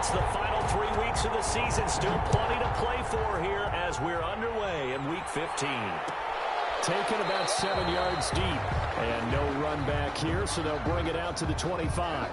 It's the final 3 weeks of the season. Still plenty to play for here as we're underway in Week 15. Taken about 7 yards deep. And no run back here, so they'll bring it out to the 25.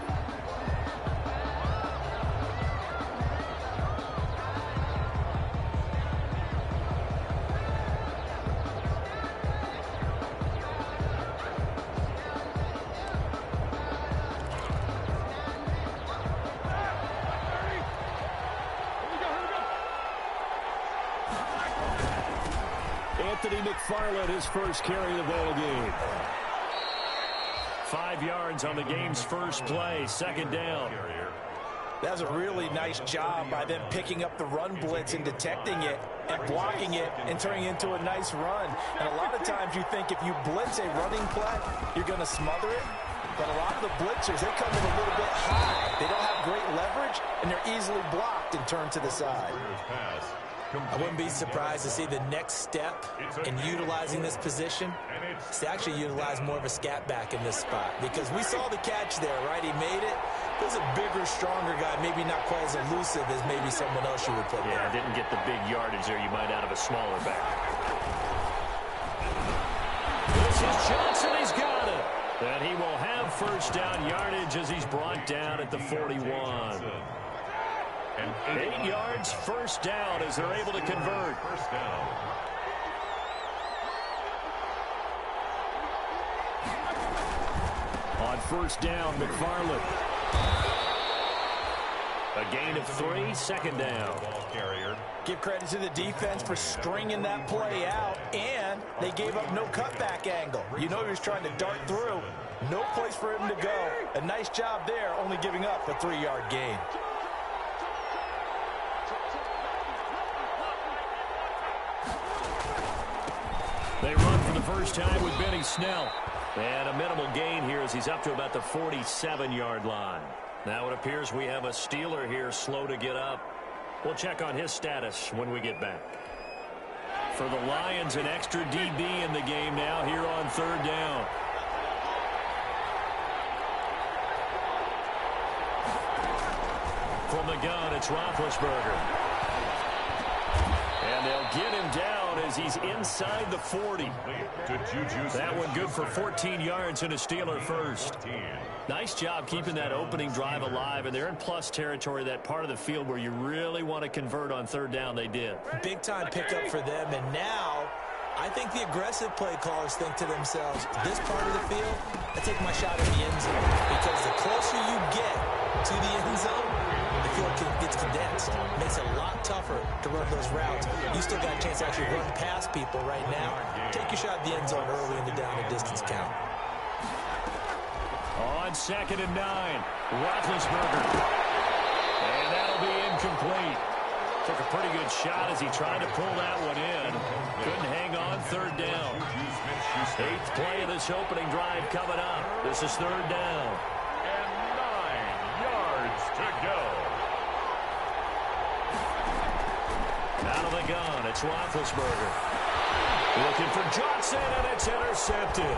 Anthony McFarland, his first carry of the ball game. 5 yards on the game's first play, second down. That was a really nice job by them picking up the run blitz and detecting it and blocking it and turning it into a nice run. And a lot of times you think if you blitz a running play, you're going to smother it. But a lot of the blitzers, they come in a little bit high. They don't have great leverage, and they're easily blocked and turned to the side. I wouldn't be surprised to see the next step in utilizing this position is to actually utilize more of a scat back in this spot. Because we saw the catch there, right? He made it. There's a bigger, stronger guy, maybe not quite as elusive as maybe someone else you would put there. Yeah, didn't get the big yardage there you might out of a smaller back. This is Johnson. He's got it. And he will have first down yardage as he's brought down at the 41. 8 yards, first down as they're able to convert. First down. On first down, McFarland. A gain of 3, second down. Ball carrier. Give credit to the defense for stringing that play out, and they gave up no cutback angle. You know he was trying to dart through. No place for him to go. A nice job there, only giving up a 3-yard gain. They run for the first time with Benny Snell. And a minimal gain here as he's up to about the 47-yard line. Now it appears we have a Steeler here slow to get up. We'll check on his status when we get back. For the Lions, an extra DB in the game now here on third down. From the gun, it's Roethlisberger. And they'll get him down as he's inside the 40. That one good for 14 yards and a Steeler first. Nice job keeping that opening drive alive, and they're in plus territory, that part of the field where you really want to convert on third down. They did. Big-time pickup for them, and now I think the aggressive play callers think to themselves, this part of the field, I take my shot at the end zone, because the closer you get to the end zone, the field gets condensed. It makes it a lot tougher to run those routes. You still got a chance to actually run past people right now. Take your shot at the end zone early in the down and distance count. On 2nd and 9, Roethlisberger. And that'll be incomplete. Took a pretty good shot as he tried to pull that one in. Couldn't hang on, third down. 8th play of this opening drive coming up. This is third down. And 9 yards to go. Out of the gun, it's Roethlisberger. Looking for Johnson, and it's intercepted.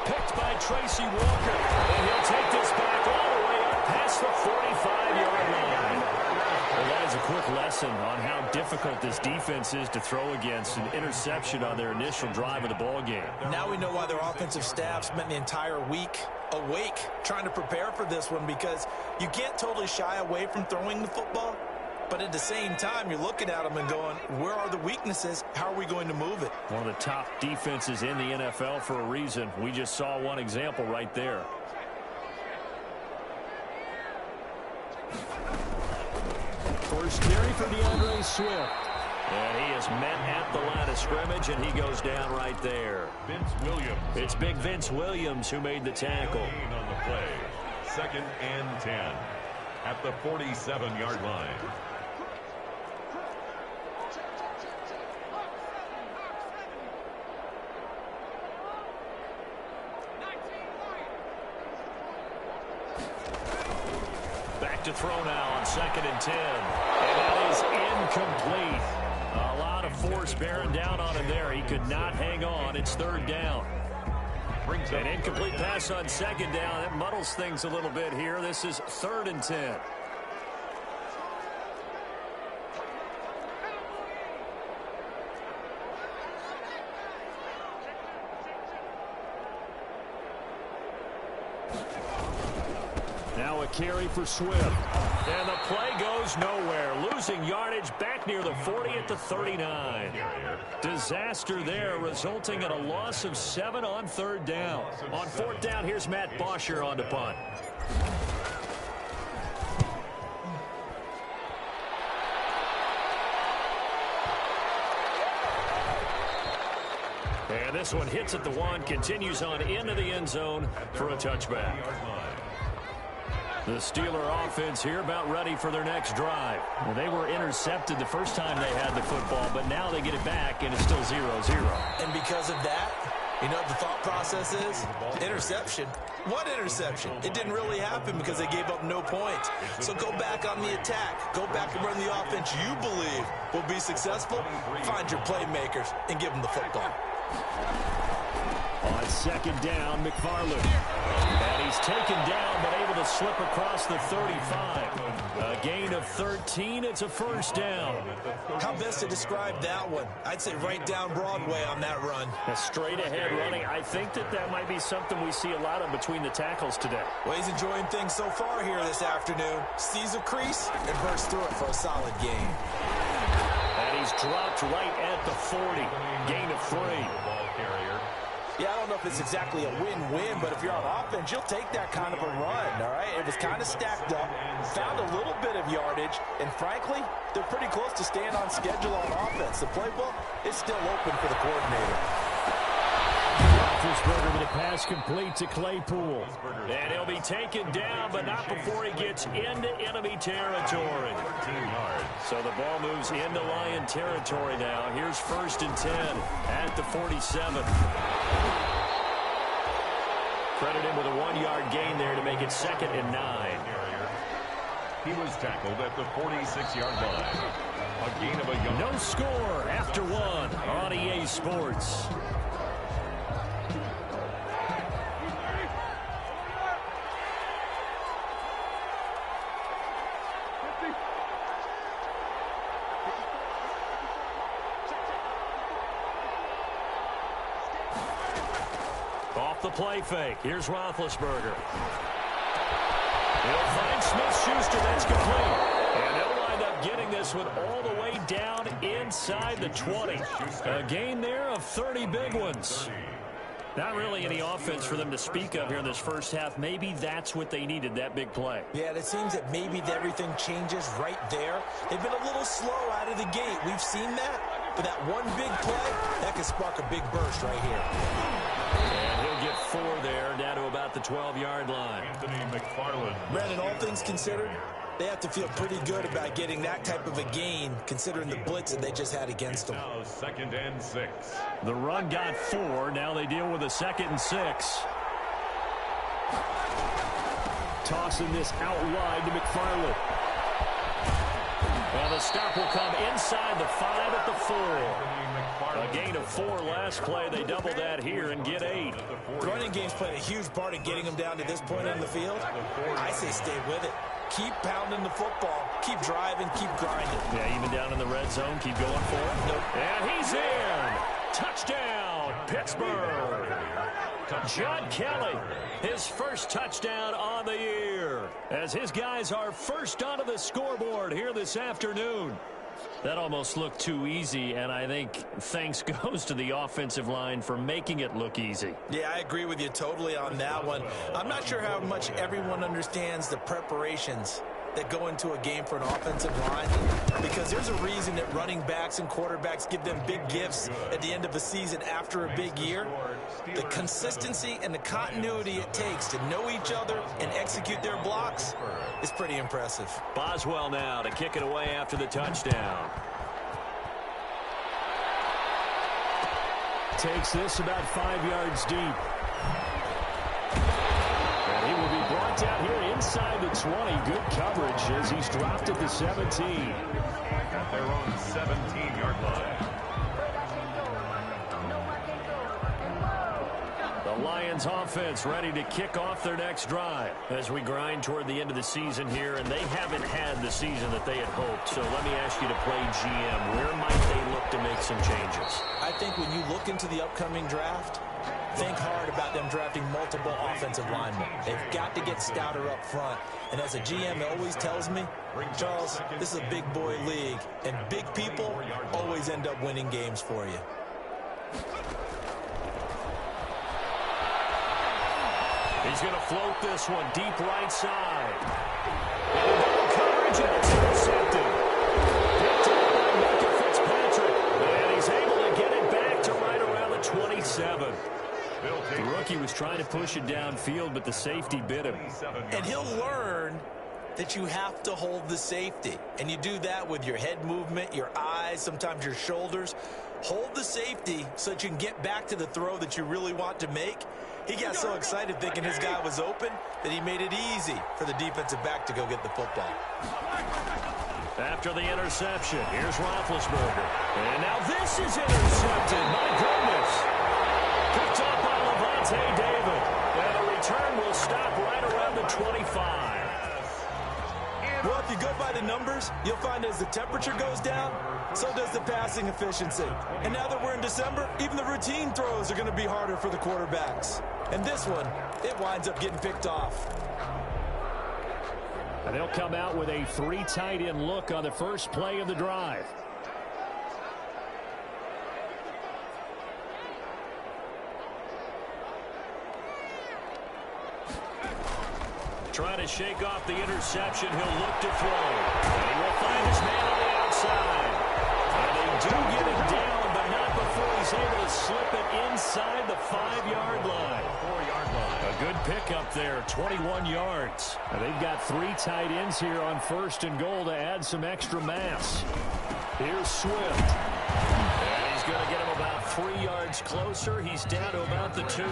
Picked by Tracy Walker. And he'll take this back all the way up past the 45-yard line. Well, that is a quick lesson on how difficult this defense is to throw against. An interception on their initial drive of the ball game. Now we know why their offensive staff spent the entire week awake trying to prepare for this one, because you can't totally shy away from throwing the football. But at the same time, you're looking at them and going, where are the weaknesses? How are we going to move it? One of the top defenses in the NFL for a reason. We just saw one example right there. First carry for DeAndre Swift. And he is met at the line of scrimmage, and he goes down right there. Vince Williams. It's big Vince Williams who made the tackle. On the play. 2nd and 10 at the 47-yard line. Back to throw now on 2nd and 10. And that is incomplete. A lot of force bearing down on him there. He could not hang on. It's third down. An incomplete pass on 2nd down. That muddles things a little bit here. This is 3rd and 10. Now a carry for Swift. And the play goes nowhere. Losing yardage back near the 40 at the 39. Disaster there, resulting in a loss of 7 on 3rd down. On 4th down, here's Matt Bosher on the punt. And this one hits at the 1, continues on into the end zone for a touchback. The Steeler offense here about ready for their next drive. Well, they were intercepted the first time they had the football, but now they get it back, and it's still 0-0. And because of that, you know what the thought process is? Interception. What interception? It didn't really happen because they gave up no points. So go back on the attack. Go back and run the offense you believe will be successful. Find your playmakers and give them the football. On 2nd down, McFarland. And he's taken down, but able to slip across the 35. A gain of 13. It's a 1st down. How best to describe that one? I'd say right down Broadway on that run. A straight-ahead running. I think that might be something we see a lot of between the tackles today. Well, he's enjoying things so far here this afternoon. Sees a crease and bursts through it for a solid gain. And he's dropped right at the 40. Gain of 3. Yeah, I don't know if it's exactly a win-win, but if you're on offense, you'll take that kind of a run, all right? It was kind of stacked up, found a little bit of yardage, and frankly, they're pretty close to staying on schedule on offense. The playbook is still open for the coordinator. Roethlisberger with a pass complete to Claypool. And he'll be taken down, but not before he gets into enemy territory. So the ball moves into Lion territory now. Here's 1st and 10 at the 47. Credit him with a 1-yard gain there to make it 2nd and 9. He was tackled at the 46-yard line. A gain of a yard. No score after 1 on EA Sports. Off the play fake. Here's Roethlisberger. He'll find Smith-Schuster. That's complete. And they'll wind up getting this one all the way down inside the 20. A gain there of 30 big ones. Not really any offense for them to speak of here in this first half. Maybe that's what they needed, that big play. Yeah, it seems that maybe everything changes right there. They've been a little slow out of the gate. We've seen that. But that one big play, that can spark a big burst right here. And he'll get 4 there, down to about the 12-yard line. Anthony McFarland. Brandon, all things considered, they have to feel pretty good about getting that type of a gain, considering the blitz that they just had against them. Now 2nd and 6. The run got 4. Now they deal with a 2nd and 6. Tossing this out wide to McFarland. Well, the stop will come inside the 5 at the 4. A gain of 4 last play. They double that here and get 8. Running game's played a huge part in getting them down to this point on the field. I say stay with it. Keep pounding the football. Keep driving. Keep grinding. Yeah, even down in the red zone. Keep going for it. Nope. And he's in. Touchdown, Pittsburgh. John Kelly, his first touchdown on the year, as his guys are first onto the scoreboard here this afternoon. That almost looked too easy, and I think thanks goes to the offensive line for making it look easy. Yeah, I agree with you totally on that one. I'm not sure how much everyone understands the preparations that go into a game for an offensive line, because there's a reason that running backs and quarterbacks give them big gifts at the end of a season after a big year. The consistency and the continuity it takes to know each other and execute their blocks is pretty impressive. Boswell now to kick it away after the touchdown. Takes this about 5 yards deep. And he will be brought down here inside the 20. Good coverage as he's dropped at the 17. At their own 17-yard line. The Lions offense ready to kick off their next drive as we grind toward the end of the season here, and they haven't had the season that they had hoped. So let me ask you to play GM. Where might they look to make some changes? I think when you look into the upcoming draft, think hard about them drafting multiple offensive linemen. They've got to get stouter up front. And as a GM always tells me, Charles, this is a big boy league, and big people always end up winning games for you. He's going to float this one deep right side. And double coverage, and it's intercepted. Picked up by Minkah Fitzpatrick. And he's able to get it back to right around the 27. The rookie was trying to push it downfield, but the safety bit him. And he'll learn that you have to hold the safety. And you do that with your head movement, your eyes, sometimes your shoulders. Hold the safety so that you can get back to the throw that you really want to make. He got so excited thinking his guy was open that he made it easy for the defensive back to go get the football. After the interception, here's Roethlisberger. And now this is intercepted. My goodness. Picked up by Lavonte David. And the return will stop right around the 25. Well, if you go by the numbers, you'll find as the temperature goes down, so does the passing efficiency. And now that we're in December, even the routine throws are going to be harder for the quarterbacks. And this one, it winds up getting picked off. And they'll come out with a 3 tight end look on the first play of the drive. Trying to shake off the interception. He'll look to throw. And he will find his man on the outside. And they do get him down, but not before he's able to slip it inside the 5-yard line. 4-yard line. A good pickup there, 21 yards. And they've got 3 tight ends here on 1st and goal to add some extra mass. Here's Swift. And he's going to get him about 3 yards closer. He's down to about the 2. The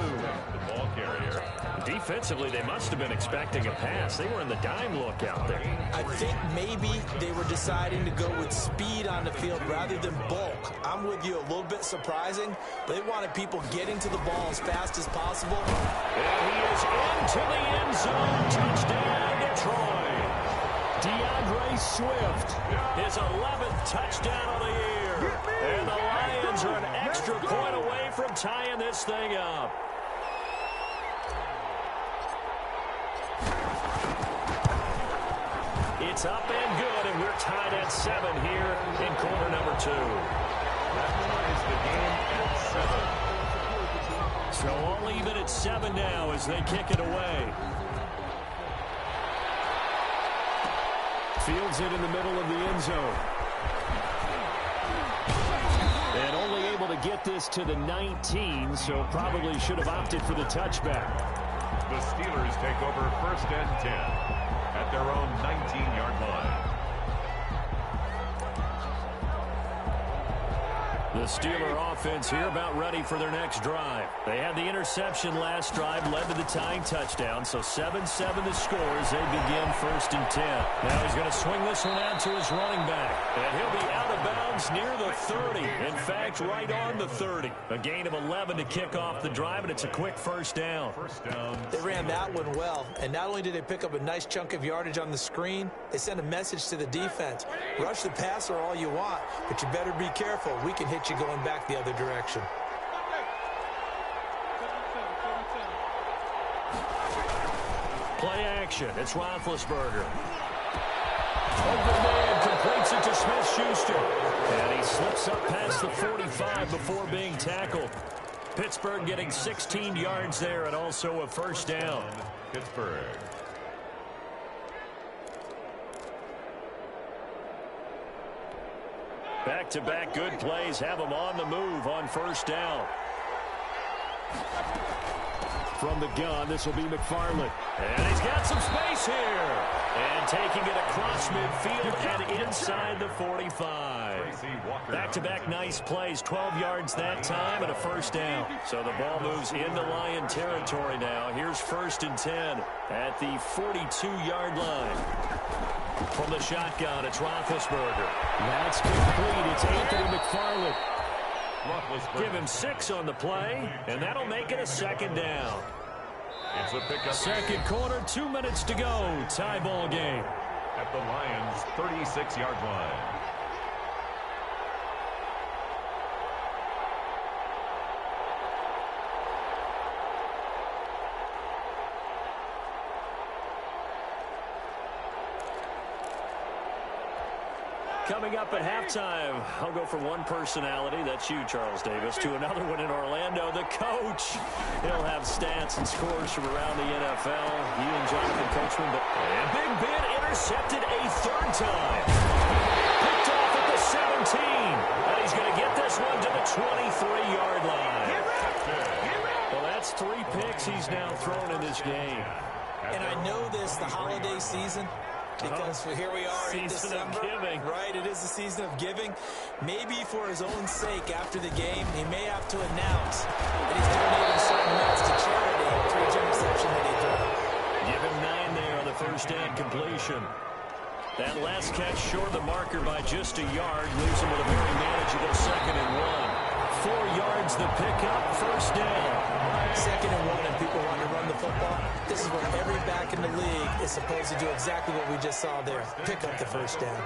ball carrier. Defensively, they must have been expecting a pass. They were in the dime look out there. I think maybe they were deciding to go with speed on the field rather than bulk. I'm with you, a little bit surprising. They wanted people getting to the ball as fast as possible. And he is into the end zone. Touchdown, Detroit. DeAndre Swift, his 11th touchdown of the year. And the Lions are an extra point away from tying this thing up. It's up and good, and we're tied at 7 here in quarter number 2. That ties the game at 7. So all even at 7 now as they kick it away. Fields it in the middle of the end zone. And only able to get this to the 19, so probably should have opted for the touchback. The Steelers take over 1st and 10 at their own 19-yard line. The Steeler offense here about ready for their next drive. They had the interception last drive, led to the tying touchdown, so 7-7 the score as they begin 1st and 10. Now he's going to swing this one out to his running back, and he'll be out of bounds near the 30. In fact, right on the 30. A gain of 11 to kick off the drive, and it's a quick first down. They ran that one well, and not only did they pick up a nice chunk of yardage on the screen, they sent a message to the defense. Rush the passer all you want, but you better be careful. We can hit you going back the other direction. Play action. It's Roethlisberger. Open man completes it to Smith-Schuster. And he slips up past the 45 before being tackled. Pittsburgh getting 16 yards there and also a first down. Pittsburgh. Back-to-back good plays have them on the move on first down. From the gun, this will be McFarland. And he's got some space here. And taking it across midfield and inside the 45. Back-to-back nice plays, 12 yards that time and a first down. So the ball moves into Lion territory now. Here's 1st and 10 at the 42-yard line. From the shotgun, it's Roethlisberger. That's complete. It's Anthony McFarland. Give him 6 on the play, and that'll make it a second down. It's a pickup. Second quarter, 2 minutes to go. Tie ball game. At the Lions' 36-yard line. Coming up at halftime, I'll go from one personality, that's you, Charles Davis, to another one in Orlando, the coach. He'll have stats and scores from around the NFL. You and Jonathan Coachman, but Big Ben intercepted a third time. Picked off at the 17, and he's going to get this one to the 23-yard line. Well, that's 3 picks he's now thrown in this game. And I know this, the holiday season, because here we are in December, right? It is the season of giving. Maybe for his own sake, after the game, he may have to announce that he's donating certain nuts to charity for each interception that he throws. Give him 9 there on the first down completion. That last catch short of the marker by just a yard, leaves him with a very manageable 2nd and 1. 4 yards the pickup, first down. 2nd and 1, and people want to run the football. This is where every back in the league is supposed to do exactly what we just saw there. Pick up the first down.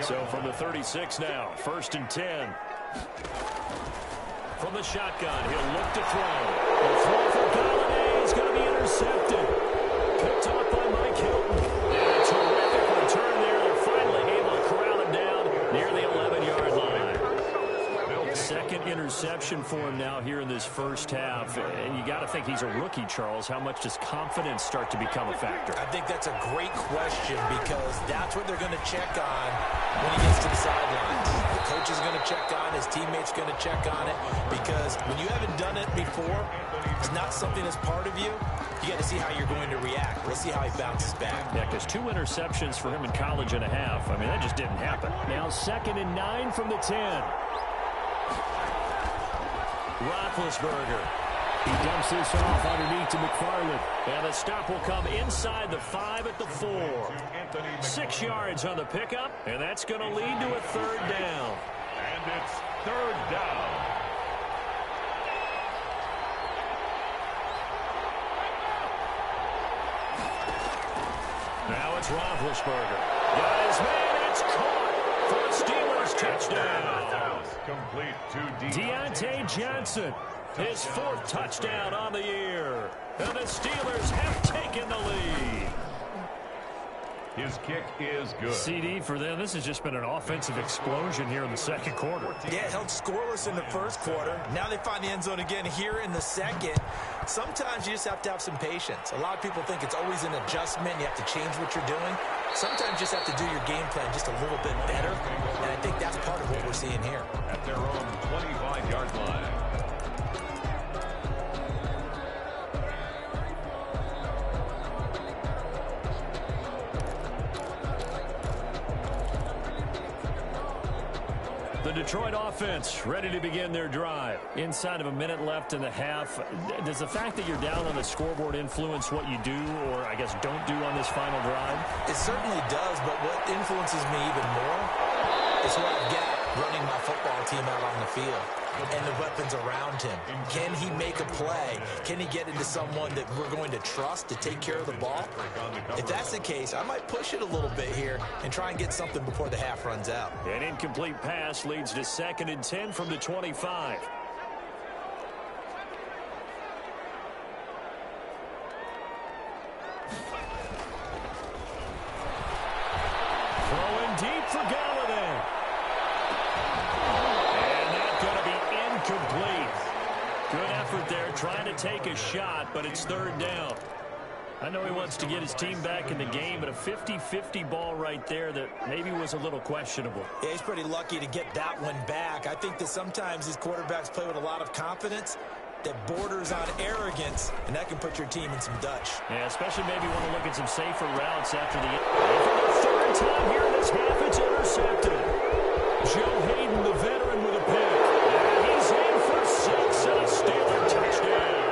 So from the 36 now, 1st and 10. From the shotgun, he'll look to throw. The throw for Galladay is going to be intercepted. Picked off by Mike Hilton. And a terrific return there. They're finally able to corral him down near the 11-yard line. 2nd interception for him now here in this first half. And you got to think he's a rookie, Charles. How much does confidence start to become a factor? I think that's a great question because that's what they're going to check on when he gets to the sidelines. The coach is going to check on, his teammates going to check on it, because when you haven't done it before, it's not something that's part of you. You got to see how you're going to react. Let's see how he bounces back. Yeah, because 2 interceptions for him in college and a half. I mean, that just didn't happen. Now 2nd and 9 from the 10. Roethlisberger. He dumps this off underneath to McFarland. And the stop will come inside the 5 at the 4. 6 yards on the pickup, and that's going to lead to a 3rd down. And it's 3rd down. Now it's Roethlisberger. Got his man, it's caught for a Steelers touchdown. Complete to Deontay Johnson, his 4th touchdown on the year. And the Steelers have taken the lead. His kick is good. CD for them. This has just been an offensive explosion here in the 2nd quarter. Yeah, held scoreless in the 1st quarter. Now they find the end zone again here in the 2nd. Sometimes you just have to have some patience. A lot of people think it's always an adjustment. You have to change what you're doing. Sometimes you just have to do your game plan just a little bit better. And I think that's part of what we're seeing here. At their own 25-yard line. The Detroit offense ready to begin their drive. Inside of a minute left in the half. Does the fact that you're down on the scoreboard influence what you do, or I guess don't do on this final drive? It certainly does, but what influences me even more is what I've got running my football team out on the field and the weapons around him. Can he make a play? Can he get into someone that we're going to trust to take care of the ball? If that's the case, I might push it a little bit here and try and get something before the half runs out. An incomplete pass leads to 2nd and 10 from the 25. Throwing deep for Galladay. And that's going to be incomplete. Good effort there, trying to take a shot, but it's 3rd down. I know he wants to get his team back in the game, but a 50-50 ball right there that maybe was a little questionable. Yeah, he's pretty lucky to get that one back. I think that sometimes these quarterbacks play with a lot of confidence that borders on arrogance, and that can put your team in some Dutch. Yeah, especially maybe want to look at some safer routes after the... For the 3rd time here in this half, it's intercepted. Joe Hayden, the veteran, with a pick. He's in for 6 and a Steeler touchdown.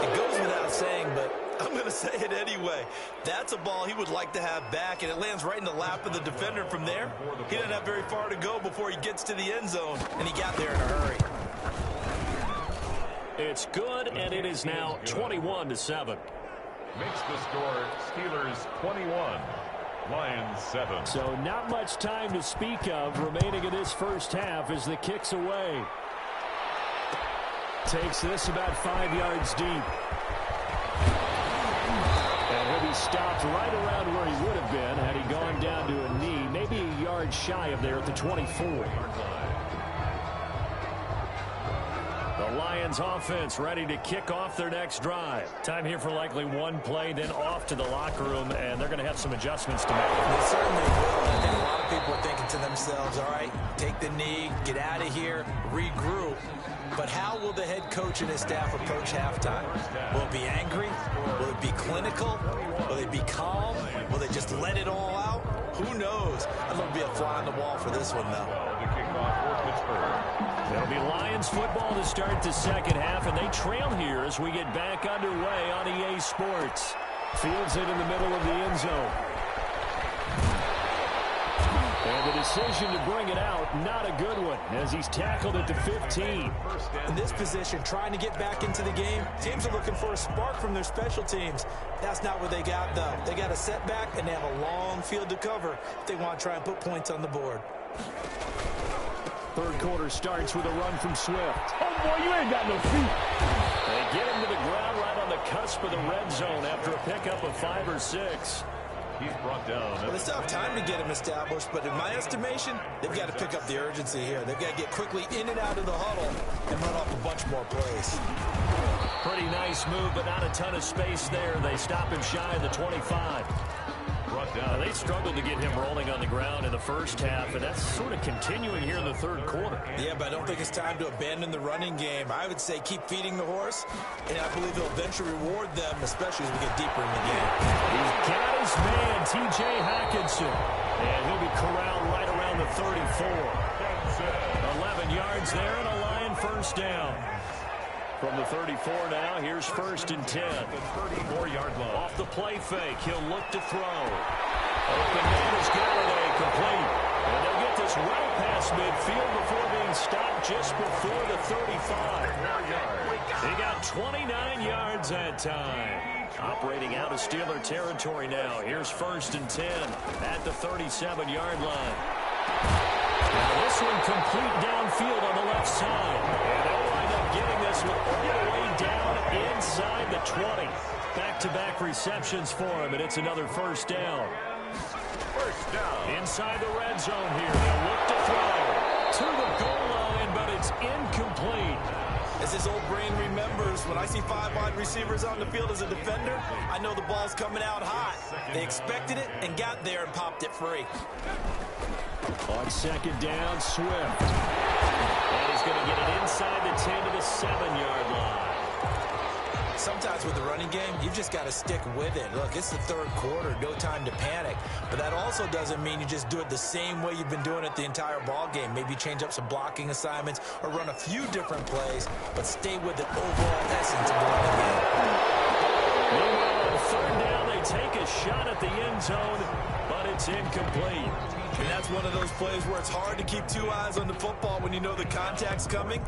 It goes without saying, but I'm going to say it anyway. That's a ball he would like to have back, and it lands right in the lap of the defender. From there, he didn't have very far to go before he gets to the end zone, and he got there in a hurry. It's good, and it is now 21-7. Makes the score Steelers 21, Lions 7. So not much time to speak of remaining in this first half as the kick's away. Takes this about 5 yards deep. And he'll be stopped right around where he would have been had he gone down to a knee, maybe a yard shy of there at the 24. The Lions offense ready to kick off their next drive. Time here for likely one play, then off to the locker room, and they're going to have some adjustments to make. They certainly will. I think a lot of people are thinking to themselves, all right, take the knee, get out of here, regroup. But how will the head coach and his staff approach halftime? Will it be angry? Will it be clinical? Will they be calm? Will they just let it all out? Who knows? I'm going to be a fly on the wall for this one, though. The kickoff for Pittsburgh. It'll be Lions football to start the second half, and they trail here as we get back underway on EA Sports. Fields it in the middle of the end zone. And the decision to bring it out, not a good one, as he's tackled at the 15. In this position, trying to get back into the game, teams are looking for a spark from their special teams. That's not what they got, though. They got a setback, and they have a long field to cover if they want to try and put points on the board. Third quarter starts with a run from Swift. Oh, boy, you ain't got no feet. They get him to the ground right on the cusp of the red zone after a pickup of 5 or 6. He's brought down. Well, they still have time to get him established, but in my estimation, they've got to pick up the urgency here. They've got to get quickly in and out of the huddle and run off a bunch more plays. Pretty nice move, but not a ton of space there. They stop him shy of the 25. Brought down. They struggled to get him rolling on the ground in the first half, and that's sort of continuing here in the third quarter. Yeah, but I don't think it's time to abandon the running game. I would say keep feeding the horse, and I believe they'll eventually reward them, especially as we get deeper in the game. He's got his man, T.J. Hockenson, and he'll be corralled right around the 34. 11 yards there, and a Lion first down. From the 34 now, here's first and 10. 34-yard line. Off the play fake, he'll look to throw. Open man is Galladay, complete. And they'll get this right past midfield before being stopped just before the 35. He got 29 yards that time. Operating out of Steeler territory now. Here's first and 10 at the 37-yard line. Now this one complete downfield on the left side. And they'll wind up getting this one all the way down inside the 20. Back-to-back receptions for him, and it's another first down. First down. Inside the red zone here. They'll look to throw to the goal line, but it's incomplete. As his old brain remembers, when I see 5 wide receivers on the field as a defender, I know the ball's coming out hot. They expected it and got there and popped it free. On second down, Swift. And he's going to get it inside the 10 to the 7-yard line. Sometimes with the running game, you just got to stick with it. Look, it's the third quarter, no time to panic. But that also doesn't mean you just do it the same way you've been doing it the entire ball game. Maybe change up some blocking assignments or run a few different plays, but stay with the overall essence of the running game. Meanwhile, on third down, they take a shot at the end zone, but it's incomplete. And that's one of those plays where it's hard to keep 2 eyes on the football when you know the contact's coming,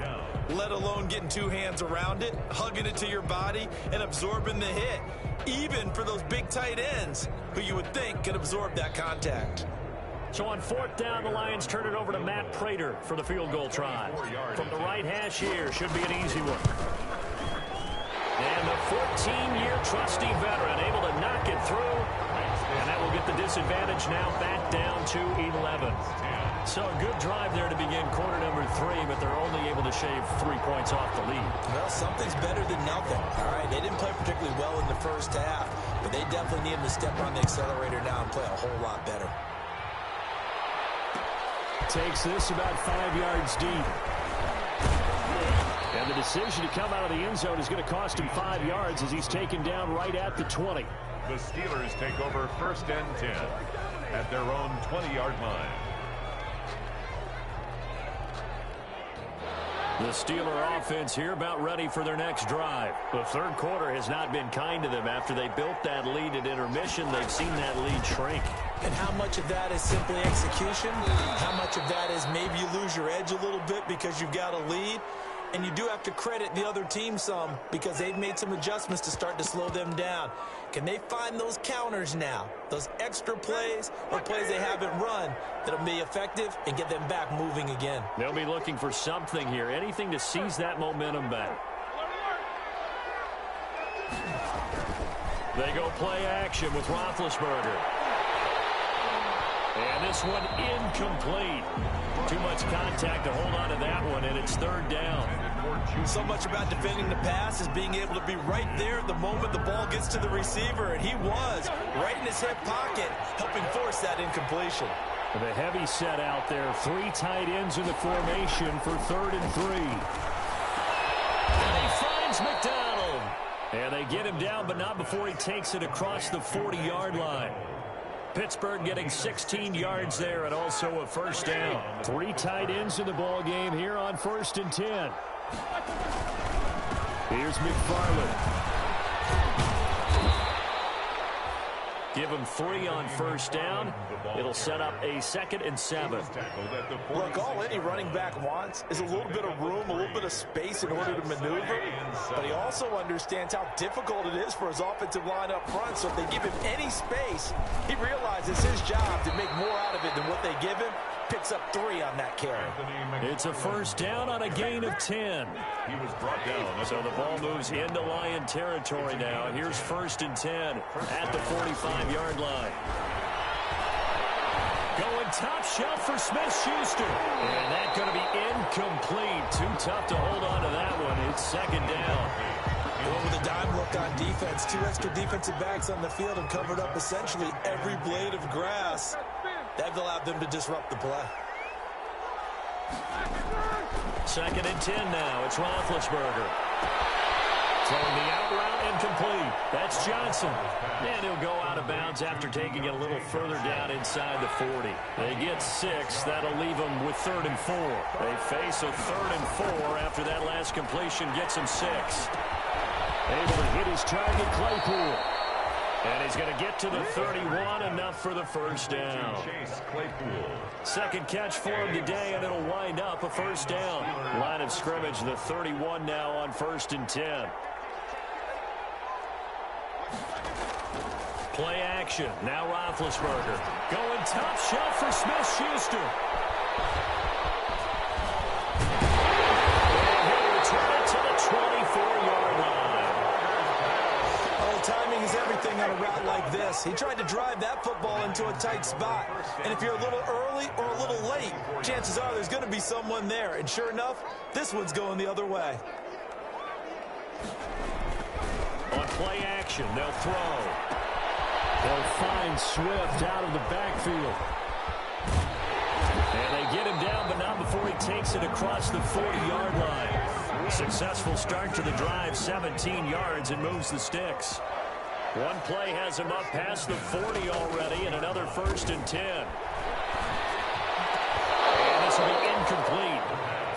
let alone getting 2 hands around it, hugging it to your body, and absorbing the hit, even for those big tight ends who you would think could absorb that contact. So on fourth down, the Lions turn it over to Matt Prater for the field goal try. From the right hash here, should be an easy one. And the 14-year trusty veteran able to knock it through. And that will get the disadvantage now back down to 11. So a good drive there to begin quarter number 3, but they're only able to shave 3 points off the lead. Well, something's better than nothing. All right, they didn't play particularly well in the first half, but they definitely need them to step on the accelerator now and play a whole lot better. Takes this about 5 yards deep. And the decision to come out of the end zone is going to cost him 5 yards as he's taken down right at the 20. The Steelers take over first and 10 at their own 20-yard line. The Steeler offense here about ready for their next drive. The third quarter has not been kind to them. After they built that lead at intermission, they've seen that lead shrink. And how much of that is simply execution? How much of that is maybe you lose your edge a little bit because you've got a lead? And you do have to credit the other team some because they've made some adjustments to start to slow them down. Can they find those counters now, those extra plays or plays they haven't run that'll be effective and get them back moving again? They'll be looking for something here, anything to seize that momentum back. They go play action with Roethlisberger. And this one incomplete. Too much contact to hold on to that one, and it's third down. So much about defending the pass is being able to be right there the moment the ball gets to the receiver, and he was right in his hip pocket, helping force that incompletion. The heavy set out there. 3 tight ends in the formation for 3rd and 3. And he finds McDonald. And they get him down, but not before he takes it across the 40-yard line. Pittsburgh getting 16 yards there and also a first down. 3 tight ends in the ball game here on 1st and 10. Here's McFarland. Give him 3 on first down. It'll set up a 2nd and 7. Look, all any running back wants is a little bit of room, a little bit of space in order to maneuver. But he also understands how difficult it is for his offensive line up front. So if they give him any space, he realizes his job to make more out of it than what they give him. Picks up 3 on that carry. It's a first down on a gain of 10. He was brought down. So the ball moves into Lion territory now. Here's 1st and 10 at the 45-yard line. Going top shelf for Smith-Schuster. And that's going to be incomplete. Too tough to hold on to that one. It's 2nd down. Going with a dime look on defense. 2 extra defensive backs on the field and covered up essentially every blade of grass. That allowed them to disrupt the play. 2nd and 10 now. It's Roethlisberger. Throwing the out route incomplete. That's Johnson. And he'll go out of bounds after taking it a little further down inside the 40. They get 6. That'll leave them with 3rd and 4. They face a 3rd and 4 after that last completion gets him 6. Able to hit his target, Claypool. And he's going to get to the 31, enough for the first down. Chase Claypool. 2nd catch for him today, and it'll wind up a first down. Line of scrimmage, the 31 now on 1st and 10. Play action. Now Roethlisberger. Going top shelf for Smith-Schuster. And he'll return it to the 24-yard line. Timing is everything on a route like this. He tried to drive that football into a tight spot. And if you're a little early or a little late, chances are there's going to be someone there. And sure enough, this one's going the other way. On play action, they'll throw. They'll find Swift out of the backfield. And they get him down, but not before he takes it across the 40-yard line. Successful start to the drive, 17 yards, and moves the sticks. One play has him up past the 40 already, and another 1st and 10. And this will be incomplete.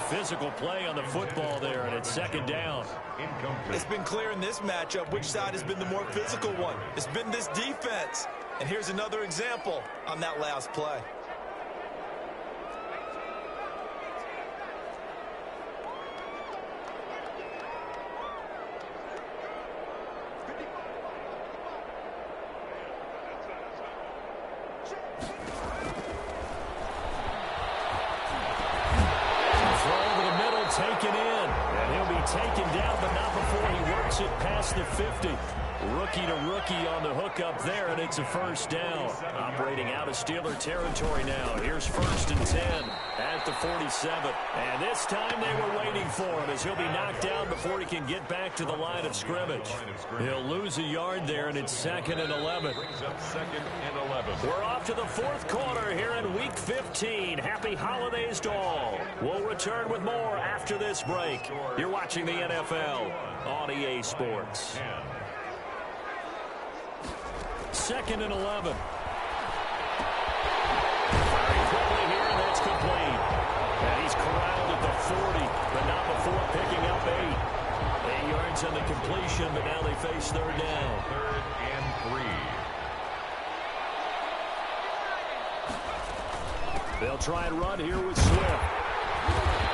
Physical play on the football there, and it's 2nd down. Incomplete. It's been clear in this matchup which side has been the more physical one. It's been this defense. And here's another example on that last play. Taken in, and he'll be taken down, but not before he works it past the 50. Rookie to rookie on the hook up there, and it's a first down. Operating out of Steeler territory now. Here's 1st and 10 at the 47. And this time they were waiting for him as he'll be knocked down before he can get back to the line of scrimmage. He'll lose a yard there, and it's 2nd and 11. Brings up 2nd and 11. We're off to the 4th quarter here in Week 15. Happy holidays to all. We'll return with more after this break. You're watching the NFL on EA Sports. 2nd and 11. Very quickly here, and that's complete. And he's corralled at the 40, but not before picking up 8. 8 yards on the completion, but now they face 3rd down. 3rd and 3. They'll try and run here with Swift.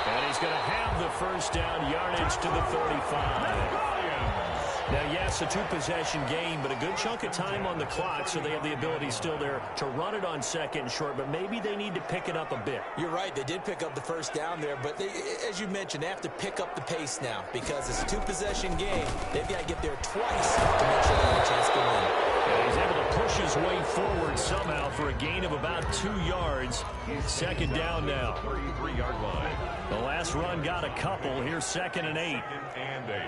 And he's going to have the first down, yardage to the 35. Now, yes, a two-possession game, but a good chunk of time on the clock, so they have the ability still there to run it on second and short, but maybe they need to pick it up a bit. You're right. They did pick up the first down there, but they, as you mentioned, they have to pick up the pace now because it's a two-possession game. They've got to get there twice to make sure they have a chance to win. And he's able to push his way forward somehow for a gain of about 2 yards. Second down now. 33-yard line. The last run got a couple. Here's 2nd and 8. And 8.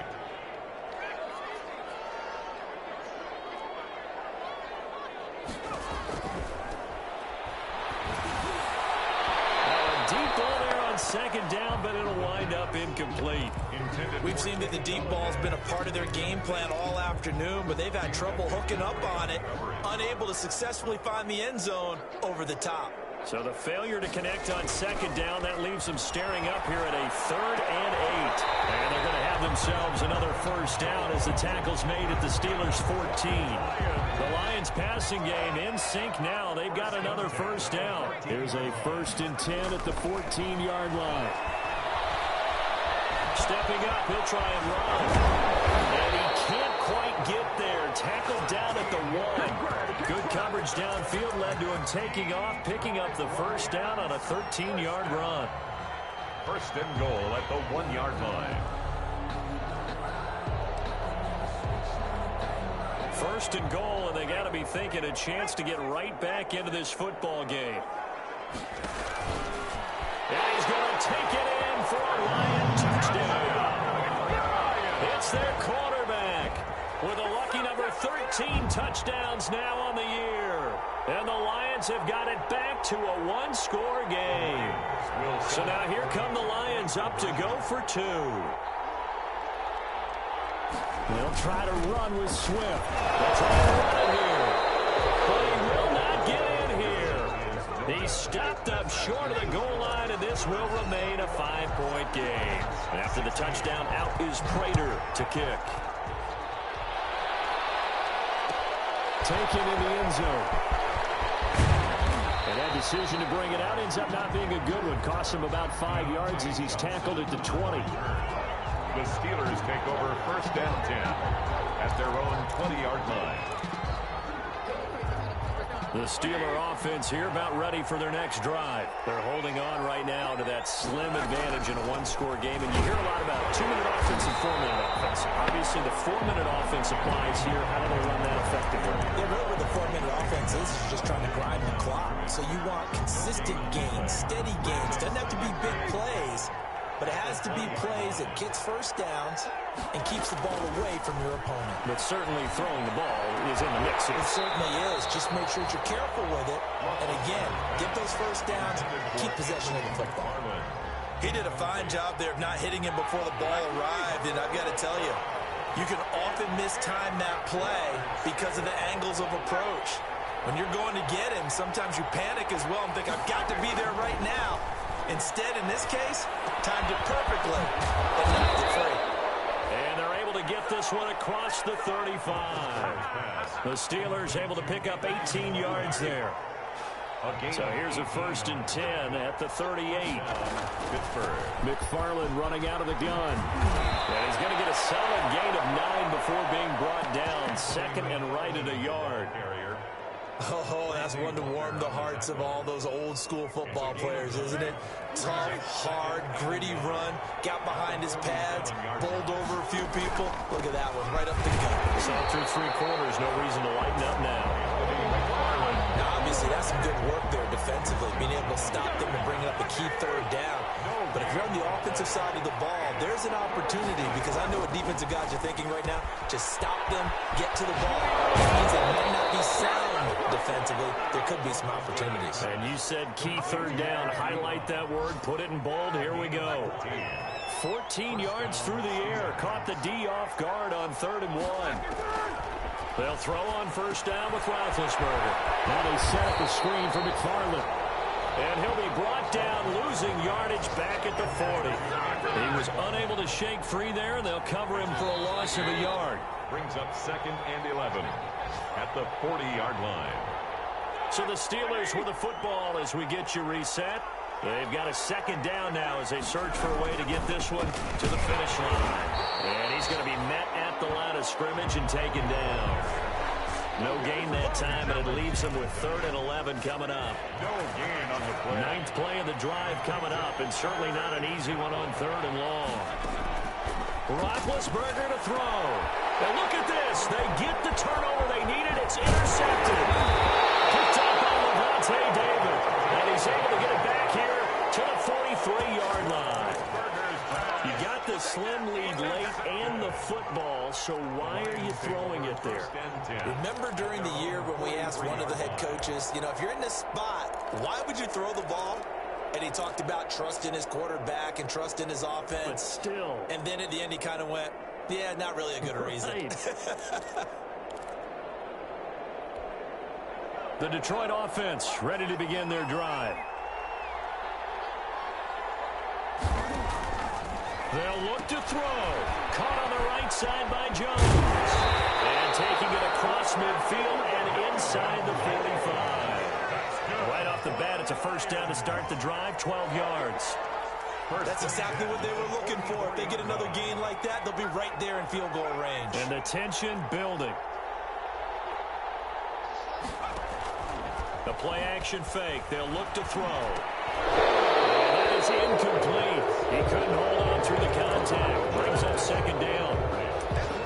Deep ball there on second down, but it'll wind up incomplete. We've seen that the deep ball's been a part of their game plan all afternoon, but they've had trouble hooking up on it, unable to successfully find the end zone over the top. So the failure to connect on second down, that leaves them staring up here at a 3rd and 8. And they're going to have themselves another first down as the tackle's made at the Steelers' 14. The Lions passing game in sync now. They've got another first down. Here's a 1st and 10 at the 14-yard line. Stepping up, he'll try and run. And he can't quite get there. Tackled down at the 1. Good coverage downfield led to him taking off, picking up the first down on a 13-yard run. 1st and goal at the 1-yard line. 1st and goal, and they got to be thinking a chance to get right back into this football game. And he's going to take it in for a Lion touchdown. It's their quarterback with a lucky number 13 touchdowns now on the year. And the Lions have got it back to a one-score game. So now here come the Lions up to go for 2. They'll try to run with Swift. They'll try to run it here. But he will not get in here. He's stopped up short of the goal line, and this will remain a 5-point game. And after the touchdown, out is Prater to kick. Taken in the end zone. And that decision to bring it out ends up not being a good one. Costs him about 5 yards as he's tackled at the 20. The Steelers take over 1st and 10 at their own 20-yard line. The Steeler offense here about ready for their next drive. They're holding on right now to that slim advantage in a one-score game. And you hear a lot about 2-minute offense and 4-minute offense. Obviously, the 4-minute offense applies here. How do they run that effectively? Yeah, really what the 4-minute offense is just trying to grind the clock. So you want consistent gains, steady gains. Doesn't have to be big plays, but it has to be plays that gets first downs and keeps the ball away from your opponent. But certainly throwing the ball is in the mix. It certainly is. Just make sure that you're careful with it. And again, get those first downs, keep possession of the football. He did a fine job there of not hitting him before the ball arrived, and I've got to tell you, you can often mistime that play because of the angles of approach. When you're going to get him, sometimes you panic as well and think, I've got to be there right now. Instead, in this case, timed it perfectly and knocked it free. And they're able to get this one across the 35. The Steelers able to pick up 18 yards there. So here's a 1st and 10 at the 38. Pittsburgh. McFarland running out of the gun. And he's going to get a solid gain of 9 before being brought down. 2nd and right at a yard. Oh, that's one to warm the hearts of all those old school football players, isn't it? Tough, hard, gritty run, got behind his pads, bowled over a few people. Look at that one, right up the gut. So through 3 quarters, no reason to lighten up now. Now, obviously, that's some good work there defensively, being able to stop them and bring up a key 3rd down. But if you're on the offensive side of the ball, there's an opportunity, because I know what defensive guys are thinking right now. Just stop them, get to the ball. It means they might not be sound defensively. There could be some opportunities. And you said key 3rd down. Highlight that word, put it in bold. Here we go. 14 yards through the air. Caught the D off guard on 3rd and 1. They'll throw on 1st down with Roethlisberger. Now they set up the screen for McFarland. And he'll be brought down, losing yardage back at the 40. He was unable to shake free there, and they'll cover him for a loss of a yard. Brings up 2nd and 11 at the 40-yard line. So the Steelers with the football as we get you reset. They've got a second down now as they search for a way to get this one to the finish line. And he's going to be met at the line of scrimmage and taken down. No gain that time, but it leaves him with 3rd and 11 coming up. No gain on the play. 9th play of the drive coming up, and certainly not an easy one on 3rd and long. Roethlisberger to throw. And look at this. They get the turnover they needed. It's intercepted. Picked up by Lavonte David. And he's able to get it back here to the 43-yard line. You got the slim lead late and the football, so why are you throwing it there? Remember during the year when we asked one of the head coaches, if you're in this spot, why would you throw the ball? And he talked about trusting his quarterback and trusting his offense. But still. And then at the end he kind of went, yeah, not really a good reason. The Detroit offense ready to begin their drive. They'll look to throw. Caught on the right side by Jones. And taking it across midfield and inside the 45. Right off the bat, it's a first down to start the drive, 12 yards. That's exactly what they were looking for. If they get another gain like that, they'll be right there in field goal range. And the tension building. The play action fake. They'll look to throw. And that is incomplete. He couldn't hold on through the contact. Brings up second down. A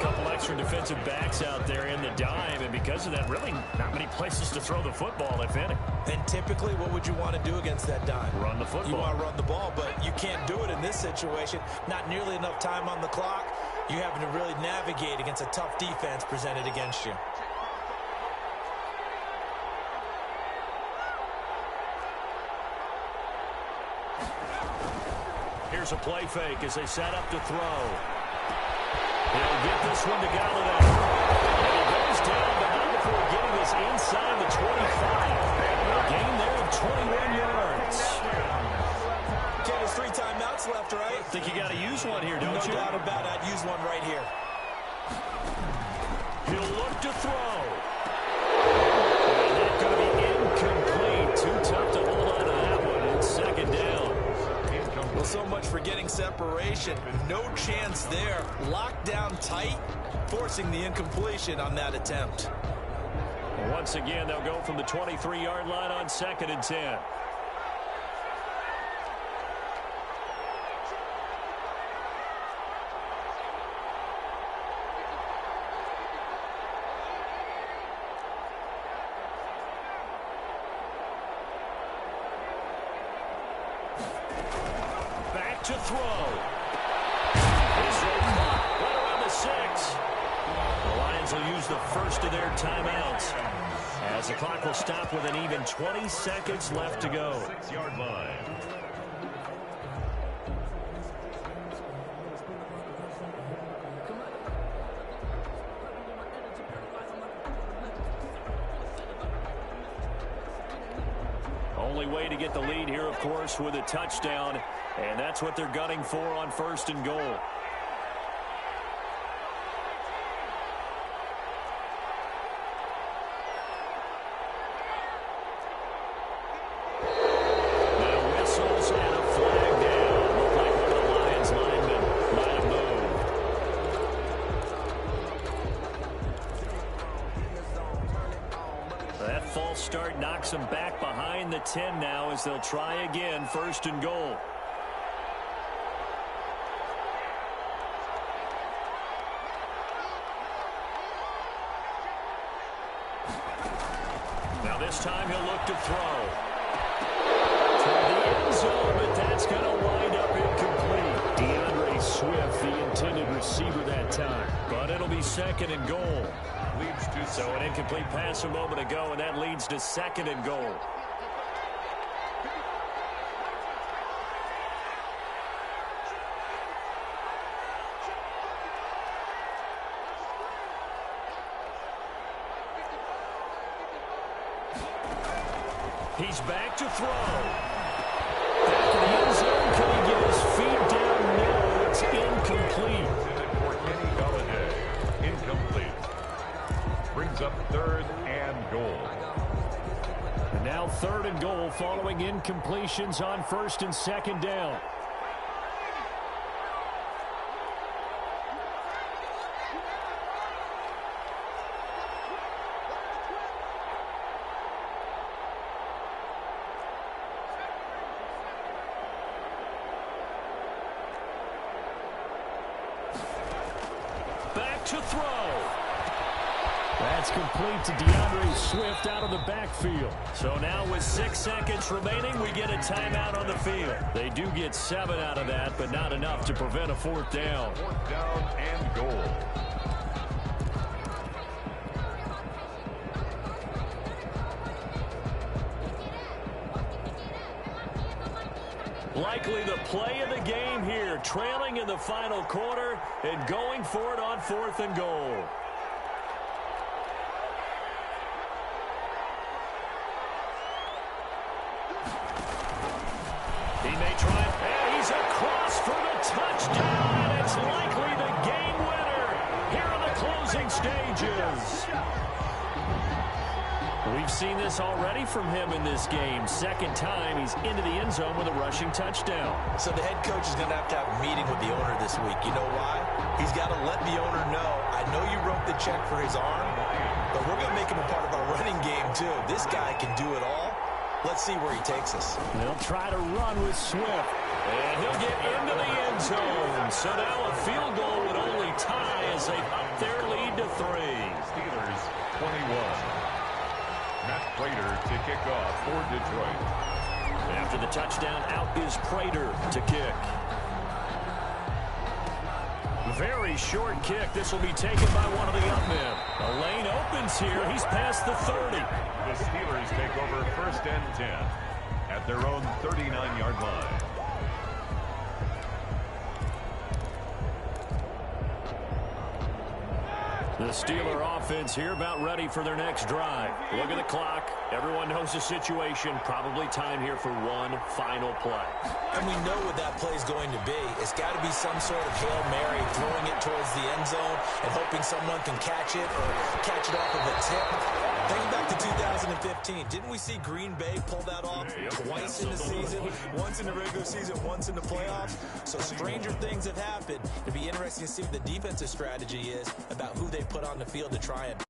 couple extra defensive backs out there in the dime, and because of that, really not many places to throw the football, if any. And typically, what would you want to do against that dime? Run the football. You want to run the ball, but you can't do it in this situation. Not nearly enough time on the clock. You're having to really navigate against a tough defense presented against you. Here's a play fake as they set up to throw. They'll get this one to Golladay. And he goes down, but not before getting this inside the 25. A gain there of 21 yards. Okay, there's 3 timeouts left, right? I think you got to use one here, don't you? No doubt about it. I'd use one right here. He'll look to throw. And that's going to be incomplete. Too tough to hold on to that one. It's second down. Well, so much for getting separation. No chance there. Locked down tight, forcing the incompletion on that attempt. Once again, they'll go from the 23-yard line on 2nd and 10. To throw. This one caught right around the 6. The Lions will use the first of their timeouts as the clock will stop with an even 20 seconds left to go. 6-yard line. Only way to get the lead here, of course, with a touchdown, and that's what they're gunning for on 1st and goal. Now whistles and a flag down. Looked like one of the Lions linemen might have moved. That false start knocks them back behind the 10 now as they'll try again, 1st and goal. Now this time he'll look to throw. Toward the end zone, but that's going to wind up incomplete. DeAndre Swift, the intended receiver that time. But it'll be 2nd and goal. So an incomplete pass a moment ago, and that leads to 2nd and goal. He's back to throw. Back to the end zone. Can he get his feet down? No, it's incomplete. For Kenny Golladay, incomplete. Brings up 3rd and goal. And Now 3rd and goal following incompletions on 1st and 2nd down. Back to throw. That's complete to DeAndre Swift out of the backfield. So now with 6 seconds remaining, we get a timeout on the field. They do get 7 out of that, but not enough to prevent a 4th down. 4th down and goal. Likely the play of the game here, trailing in the final quarter and going for it on 4th and goal. He may try, and he's across for the touchdown, and it's likely the game winner here in the closing stages. We've seen this already from him in this game. 2nd time he's into the end zone with a rushing touchdown. So the head coach is going to have a meeting with the owner this week. You know why? He's got to let the owner know, I know you wrote the check for his arm, but we're going to make him a part of our running game too. This guy can do it all. Let's see where he takes us. They'll try to run with Swift. And he'll get into the end zone. So now a field goal would only tie as they up their lead to 3. Steelers 21. Matt Prater to kick off for Detroit. After the touchdown, out is Prater to kick. Very short kick. This will be taken by one of the up men. The lane opens here. He's past the 30. The Steelers take over 1st and 10 at their own 39-yard line. The Steeler offense here about ready for their next drive. Look at the clock. Everyone knows the situation. Probably time here for one final play. And we know what that play is going to be. It's got to be some sort of Hail Mary, throwing it towards the end zone and hoping someone can catch it or catch it off of a tip. Think back to 2015. Didn't we see Green Bay pull that off twice in the season? Once in the regular season, once in the playoffs. So stranger things have happened. It'd be interesting to see what the defensive strategy is about who they put on the field to try and